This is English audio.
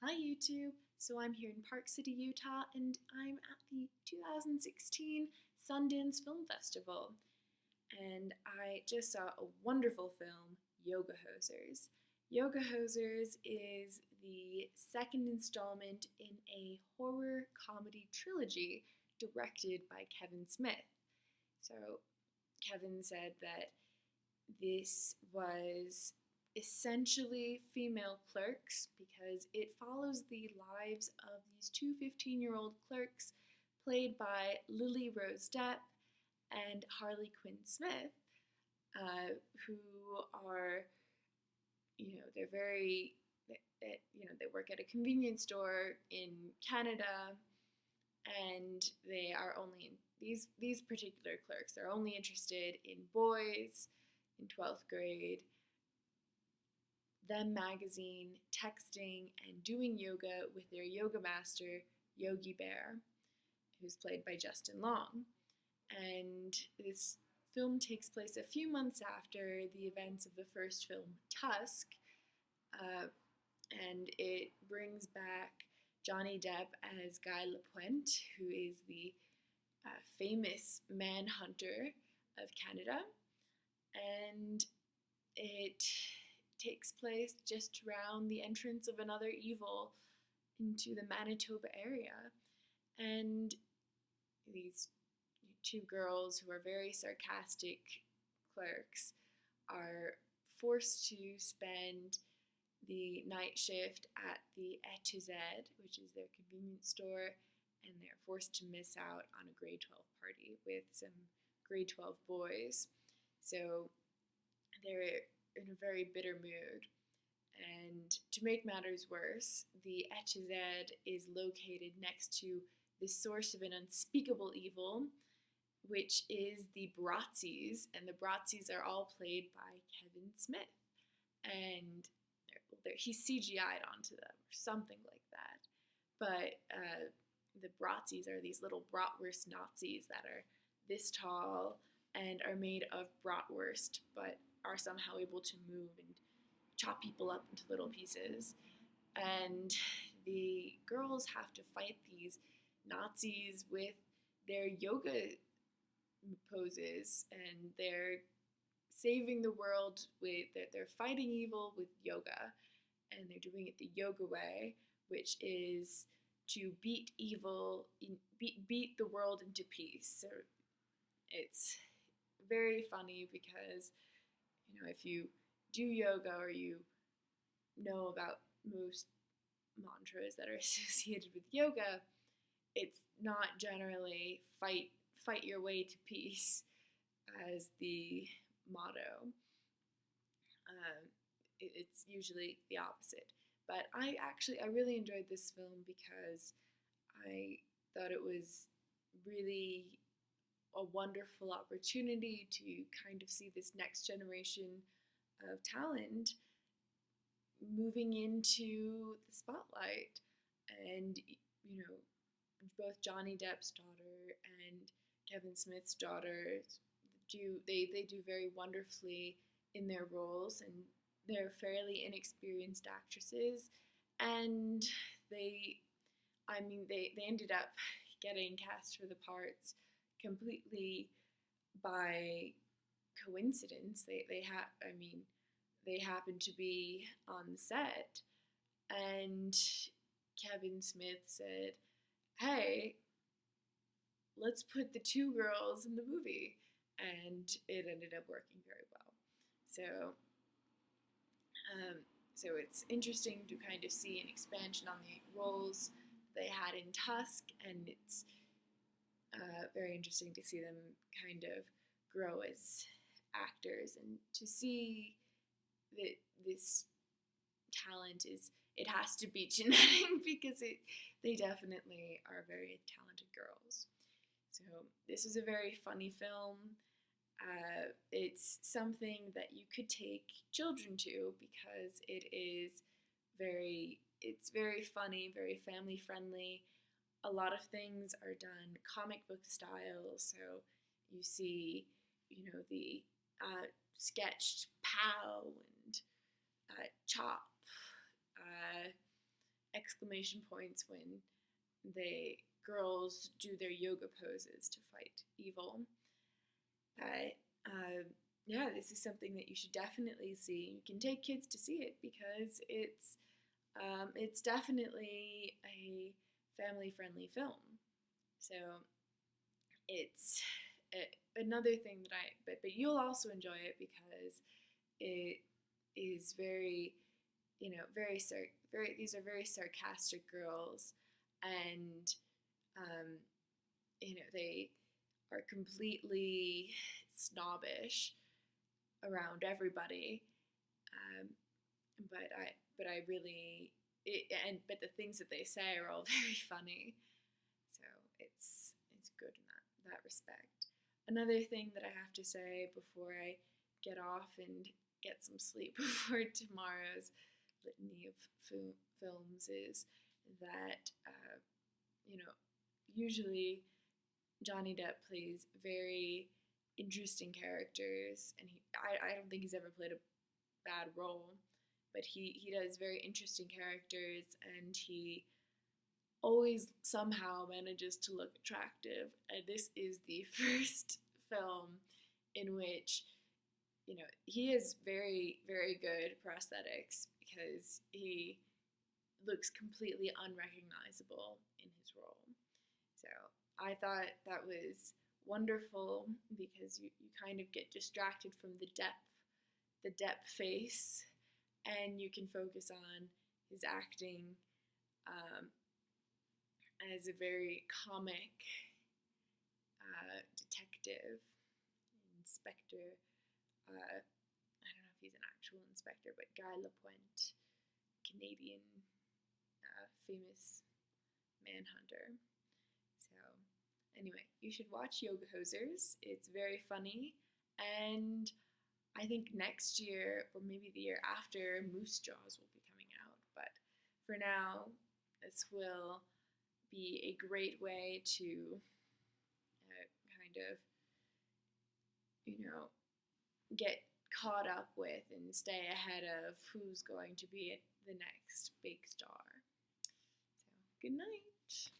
Hi YouTube! So I'm here in Park City, Utah, and I'm at the 2016 Sundance Film Festival. And I just saw a wonderful film, Yoga Hosers. Yoga Hosers is the second installment in a horror comedy trilogy directed by Kevin Smith. So Kevin said that this was essentially female clerks because it follows the lives of these two 15-year-old clerks played by Lily Rose Depp and Harley Quinn Smith, who are, they're very, they work at a convenience store in Canada, and they are only these particular clerks. They're only interested in boys in 12th grade, them magazine, texting, and doing yoga with their yoga master, Yogi Bear, who's played by Justin Long. And this film takes place a few months after the events of the first film, Tusk, and it brings back Johnny Depp as Guy Lapointe, who is the famous manhunter of Canada, and it takes place just around the entrance of another evil into the Manitoba area. And these two girls, who are very sarcastic clerks, are forced to spend the night shift at the E2Z, which is their convenience store, and they're forced to miss out on a grade 12 party with some grade 12 boys. So they're in a very bitter mood. And to make matters worse, the E2Z is located next to the source of an unspeakable evil, which is the Bratzies, and the Bratzies are all played by Kevin Smith. And he's CGI'd onto them, or something like that. But the Bratzies are these little bratwurst Nazis that are this tall and are made of bratwurst, but are somehow able to move and chop people up into little pieces. And the girls have to fight these Nazis with their yoga poses, and they're saving the world with, they're fighting evil with yoga, and they're doing it the yoga way, which is to beat evil, beat the world into peace. So it's very funny because, if you do yoga or you know about most mantras that are associated with yoga, it's not generally fight your way to peace as the motto. It's usually the opposite. But I really enjoyed this film because I thought it was really a wonderful opportunity to kind of see this next generation of talent moving into the spotlight. And, both Johnny Depp's daughter and Kevin Smith's daughter do very wonderfully in their roles, and they're fairly inexperienced actresses, and they ended up getting cast for the parts completely by coincidence. They happened to be on the set, and Kevin Smith said, "Hey, let's put the two girls in the movie," and it ended up working very well. So it's interesting to kind of see an expansion on the roles they had in Tusk, and it's very interesting to see them kind of grow as actors, and to see that this talent it has to be genetic because they definitely are very talented girls. So this is a very funny film. It's something that you could take children to because it's very funny, very family friendly. A lot of things are done comic book style, so you see, the sketched pow and chop, exclamation points when the girls do their yoga poses to fight evil. But yeah, this is something that you should definitely see. You can take kids to see it because it's definitely a family-friendly film. So it's another thing that but you'll also enjoy it because it is very, these are very sarcastic girls, and they are completely snobbish around everybody. Um, but I really but the things that they say are all very funny. So it's good in that respect. Another thing that I have to say before I get off and get some sleep before tomorrow's litany of films is that usually Johnny Depp plays very interesting characters, and I don't think he's ever played a bad role, but he does very interesting characters, and he always somehow manages to look attractive. And this is the first film in which he has very, very good prosthetics because he looks completely unrecognizable in his role. So I thought that was wonderful because you kind of get distracted from the Depp face, and you can focus on his acting as a very comic detective, inspector. I don't know if he's an actual inspector, but Guy Lapointe, Canadian famous manhunter. So anyway, you should watch Yoga Hosers. It's very funny, and I think next year or maybe the year after, Moose Jaws will be coming out. But for now, this will be a great way to kind of get caught up with and stay ahead of who's going to be the next big star. So good night.